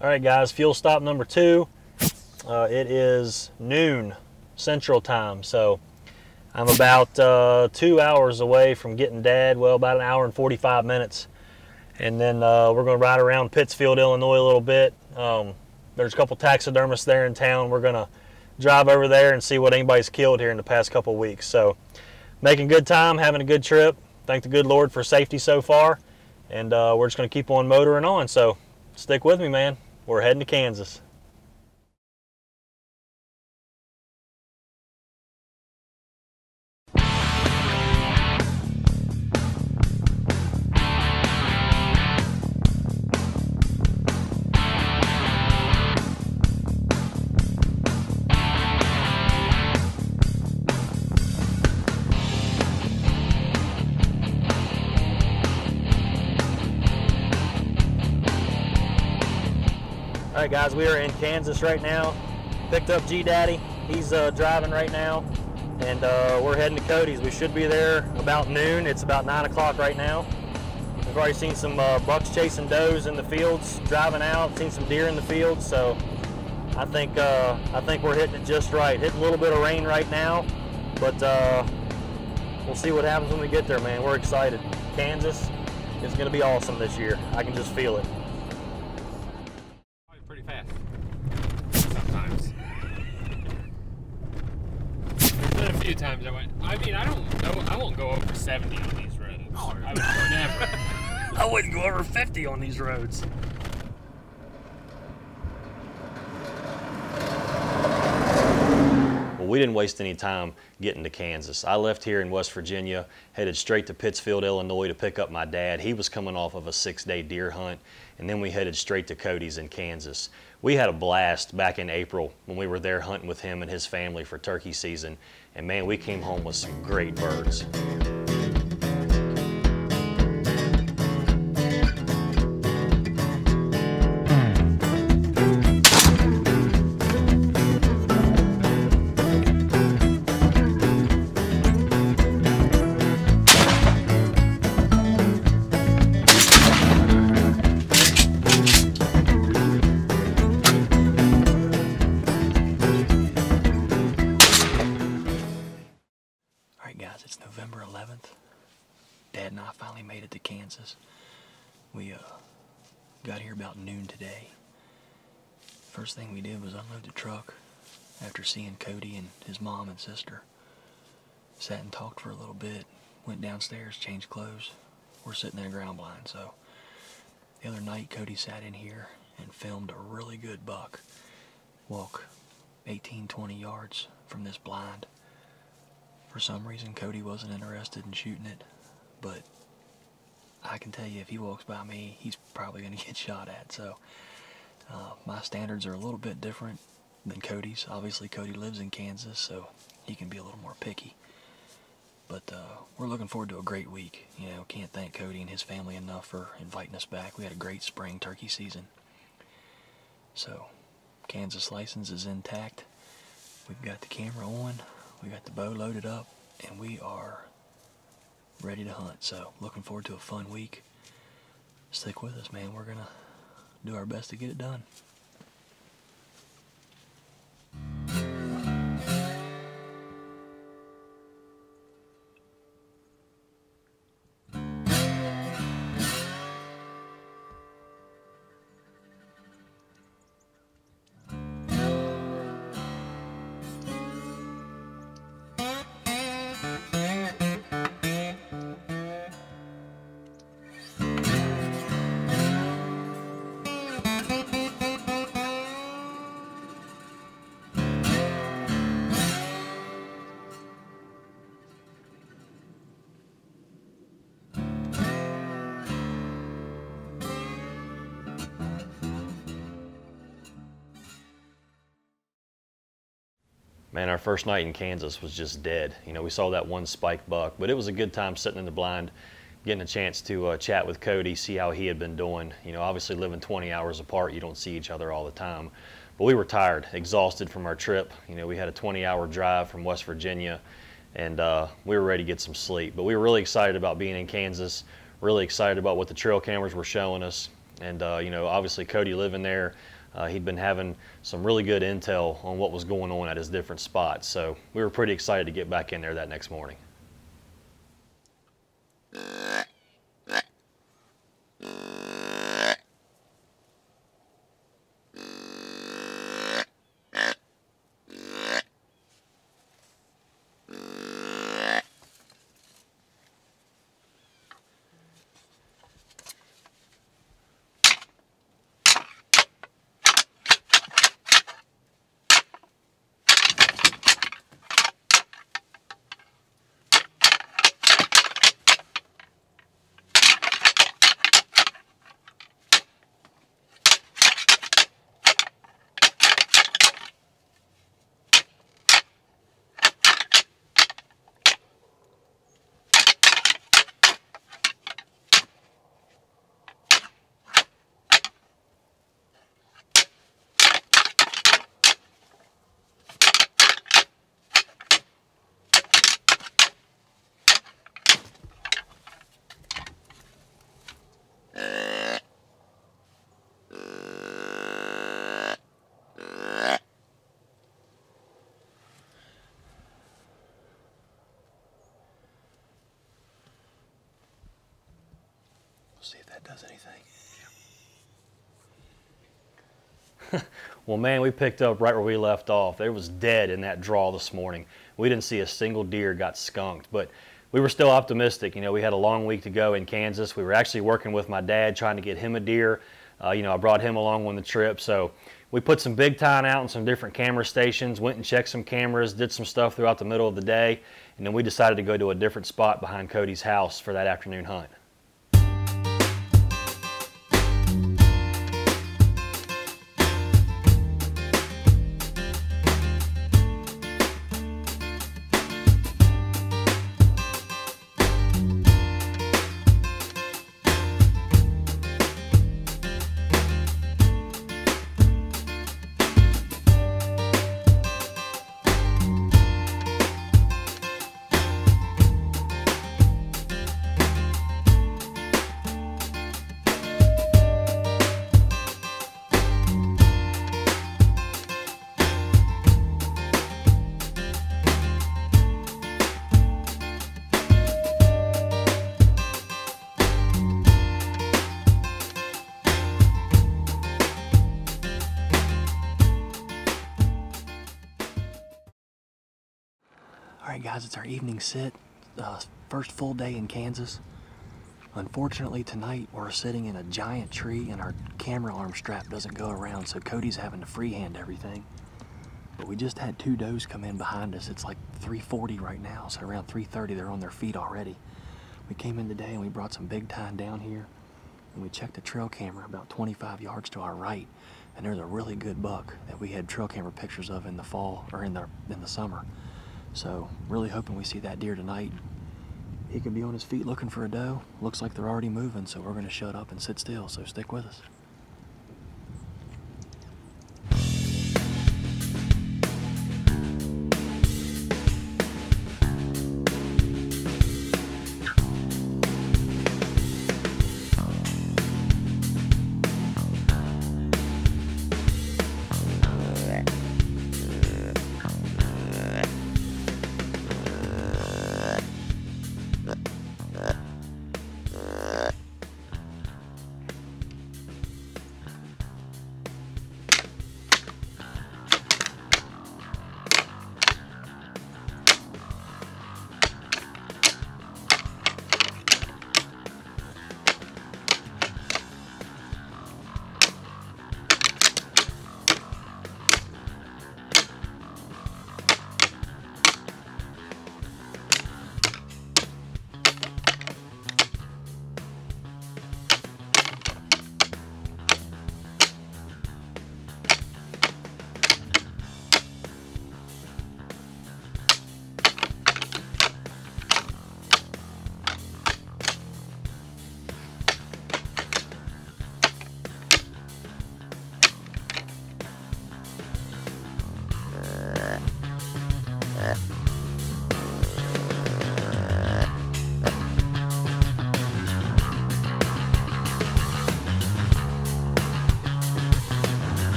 All right, guys, fuel stop number 2. It is noon Central Time, so I'm about 2 hours away from getting Dad. Well, about an hour and 45 minutes. And then we're going to ride around Pittsfield, Illinois a little bit. There's a couple taxidermists there in town. We're going to drive over there and see what anybody's killed here in the past couple weeks. So making good time, having a good trip. Thank the good Lord for safety so far. And we're just going to keep on motoring on. So stick with me, man. We're heading to Kansas. All right, guys, we are in Kansas right now. Picked up G-Daddy. He's driving right now, and we're heading to Cody's. We should be there about noon. It's about 9 o'clock right now. We've already seen some bucks chasing does in the fields, driving out, seen some deer in the fields, so I think we're hitting it just right. Hitting a little bit of rain right now, but we'll see what happens when we get there, man. We're excited. Kansas is going to be awesome this year. I can just feel it. Pretty fast. Sometimes. There's been a few times I went. I mean, I won't go over 70 on these roads. Oh, I would never. I wouldn't go over 50 on these roads. Well, we didn't waste any time getting to Kansas. I left here in West Virginia, headed straight to Pittsfield, Illinois to pick up my dad. He was coming off of a 6-day deer hunt, and then we headed straight to Cody's in Kansas. We had a blast back in April when we were there hunting with him and his family for turkey season, and man, we came home with some great birds. Guys, it's November 11th. Dad and I finally made it to Kansas. We got here about noon today. First thing we did was unload the truck after seeing Cody and his mom and sister. Sat and talked for a little bit, went downstairs, changed clothes. We're sitting in a ground blind, so the other night Cody sat in here and filmed a really good buck walk 18-20 yards from this blind. For some reason, Cody wasn't interested in shooting it, but I can tell you if he walks by me, he's probably going to get shot at. So my standards are a little bit different than Cody's. Obviously, Cody lives in Kansas, so he can be a little more picky. But we're looking forward to a great week. You know, can't thank Cody and his family enough for inviting us back. We had a great spring turkey season. So, Kansas license is intact. We've got the camera on. We got the bow loaded up, and we are ready to hunt. So, looking forward to a fun week. Stick with us, man. We're going to do our best to get it done. Man, our first night in Kansas was just dead. You know, we saw that one spike buck, but it was a good time sitting in the blind, getting a chance to chat with Cody, see how he had been doing. You know, obviously living 20 hours apart, you don't see each other all the time. But we were tired, exhausted from our trip. You know, we had a 20-hour drive from West Virginia, and we were ready to get some sleep. But we were really excited about being in Kansas, really excited about what the trail cameras were showing us. And you know, obviously Cody living there, he'd been having some really good intel on what was going on at his different spots. So we were pretty excited to get back in there that next morning. See if that does anything. Well, man, we picked up right where we left off. There was dead in that draw this morning. We didn't see a single deer got skunked, but we were still optimistic. You know, we had a long week to go in Kansas. We were actually working with my dad trying to get him a deer. You know, I brought him along on the trip, so we put some big time out in some different camera stations, went and checked some cameras, did some stuff throughout the middle of the day, and then we decided to go to a different spot behind Cody's house for that afternoon hunt. Alright guys, it's our evening sit, first full day in Kansas. Unfortunately tonight we're sitting in a giant tree and our camera arm strap doesn't go around, so Cody's having to freehand everything. But we just had 2 does come in behind us. It's like 3:40 right now, so around 3:30 they're on their feet already. We came in today and we brought some big tine down here and we checked the trail camera about 25 yards to our right, and there's a really good buck that we had trail camera pictures of in the fall, or in the summer. So really hoping we see that deer tonight. He could be on his feet looking for a doe. Looks like they're already moving, so we're gonna shut up and sit still, so stick with us.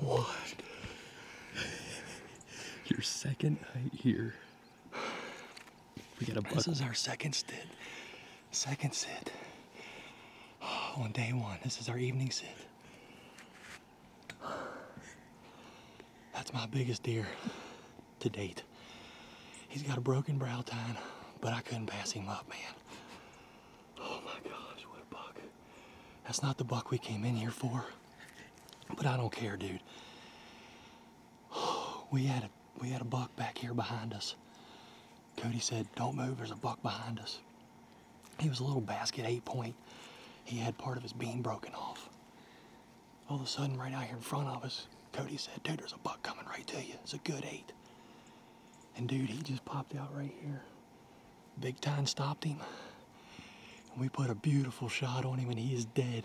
What? Your second night here. We got a buck. This is our second sit. Second sit. On day one, this is our evening sit. That's my biggest deer to date. He's got a broken brow tine, but I couldn't pass him up, man. Oh my gosh, what a buck. That's not the buck we came in here for, but I don't care, dude. We had a buck back here behind us. Cody said, don't move, there's a buck behind us. He was a little basket 8-point. He had part of his beam broken off. All of a sudden, right out here in front of us, Cody said, dude, there's a buck coming right to you. It's a good 8. And dude, he just popped out right here. Big Time stopped him. And we put a beautiful shot on him and he is dead.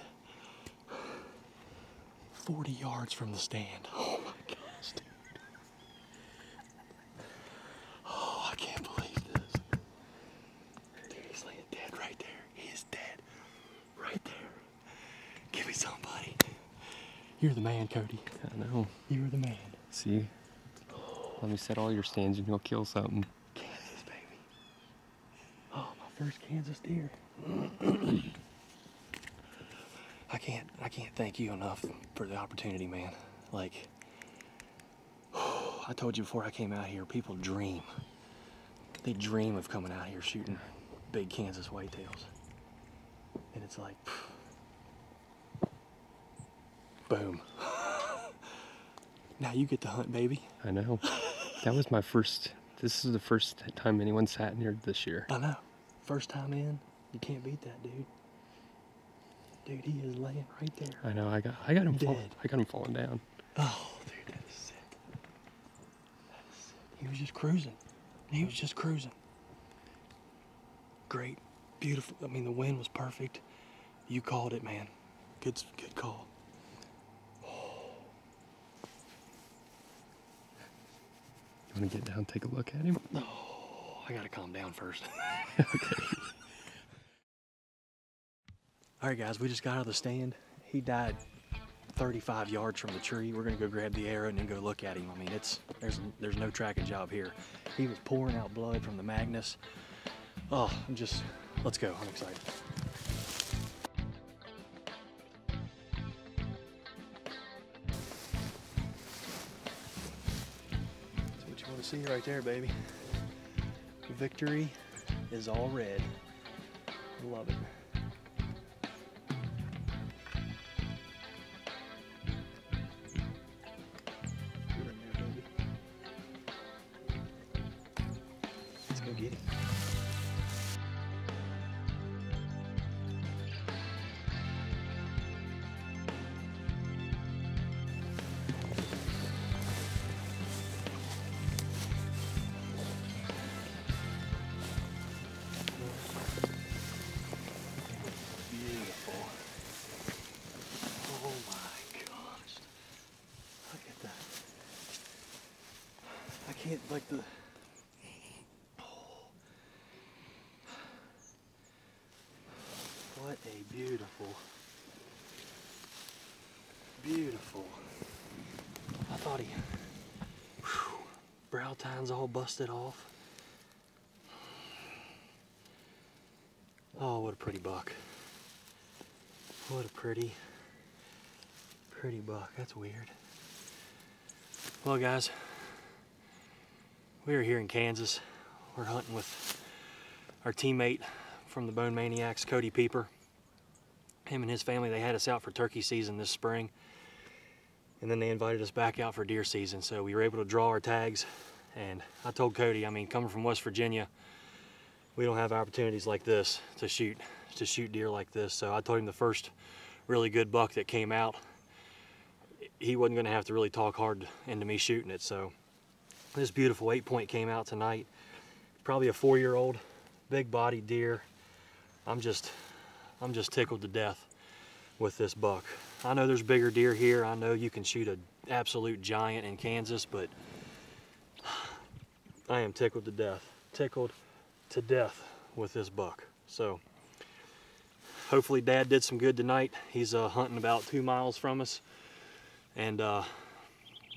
40 yards from the stand. Oh my gosh, dude. Oh, I can't believe this. Dude, he's laying dead right there. He is dead. Right there. Give me somebody. You're the man, Cody. I know. You're the man. See? Let me set all your stands and you'll kill something. Kansas, baby. Oh, my first Kansas deer. I can't thank you enough for the opportunity, man. Like, I told you before I came out here, people dream. They dream of coming out here shooting big Kansas whitetails. And it's like, boom. Now you get to hunt, baby. I know. That was my first, this is the first time anyone sat in here this year. I know. First time in, you can't beat that, dude. Dude, he is laying right there. I know. I got him. Dead. I got him falling down. Oh, dude, that is sick. That is sick. He was just cruising. He was just cruising. Great, beautiful. I mean, the wind was perfect. You called it, man. Good call. You want to get down and take a look at him? Oh, I gotta calm down first. Okay. All right, guys, we just got out of the stand. He died 35 yards from the tree. We're gonna go grab the arrow and then go look at him. I mean, there's no tracking job here. He was pouring out blood from the Magnus. Oh, let's go. I'm excited. That's what you want to see right there, baby. Victory is all red. Love it. Let's go get him. Beautiful. Oh my gosh. Look at that. I can't, like the... What a beautiful, beautiful. I thought he, brow tine's all busted off. Oh, what a pretty buck. What a pretty buck. That's weird. Well, guys, we are here in Kansas. We're hunting with our teammate from the Bonemaniacs, Cody Pieper. Him and his family, they had us out for turkey season this spring, and then they invited us back out for deer season, so we were able to draw our tags. And I told Cody, I mean, coming from West Virginia, we don't have opportunities like this to shoot deer like this. So I told him the first really good buck that came out, he wasn't gonna have to really talk hard into me shooting it. So this beautiful 8-point came out tonight. Probably a 4-year-old, big body deer. I'm just tickled to death with this buck. I know there's bigger deer here. I know you can shoot an absolute giant in Kansas, but I am tickled to death with this buck. So hopefully Dad did some good tonight. He's hunting about 2 miles from us, and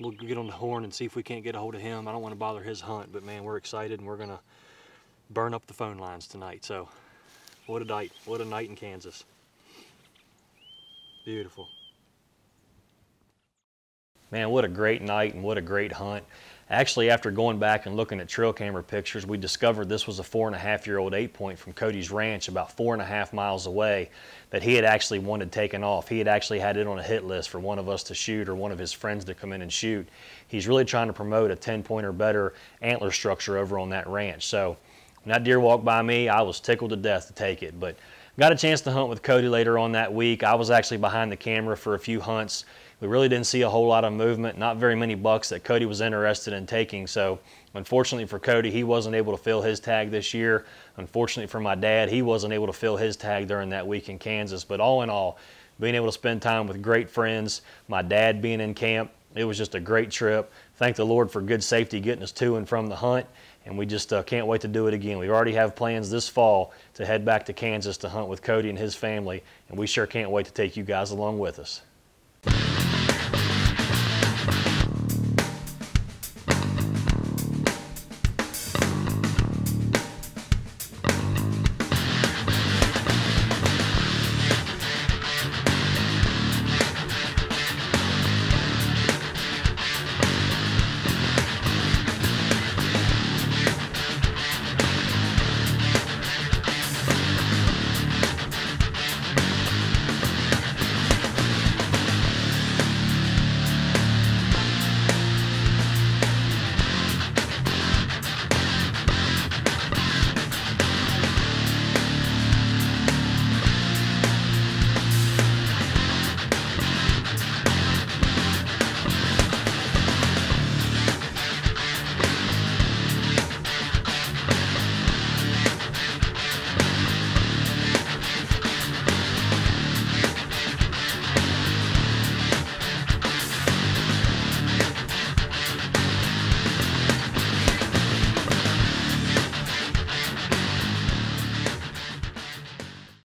we'll get on the horn and see if we can't get a hold of him. I don't want to bother his hunt, but man, we're excited and we're gonna burn up the phone lines tonight. So what a night in Kansas. Beautiful. Man, what a great night and what a great hunt. Actually, after going back and looking at trail camera pictures, we discovered this was a 4.5-year-old 8-point from Cody's ranch about 4.5 miles away that he had actually wanted taken off. He had actually had it on a hit list for one of us to shoot or one of his friends to come in and shoot. He's really trying to promote a 10-point or better antler structure over on that ranch. So when that deer walked by me, I was tickled to death to take it. But got a chance to hunt with Cody later on that week. I was actually behind the camera for a few hunts. We really didn't see a whole lot of movement, not very many bucks that Cody was interested in taking. So unfortunately for Cody, he wasn't able to fill his tag this year. Unfortunately for my dad, he wasn't able to fill his tag during that week in Kansas. But all in all, being able to spend time with great friends, my dad being in camp, it was just a great trip. Thank the Lord for good safety getting us to and from the hunt. And we just can't wait to do it again. We already have plans this fall to head back to Kansas to hunt with Cody and his family. And we sure can't wait to take you guys along with us.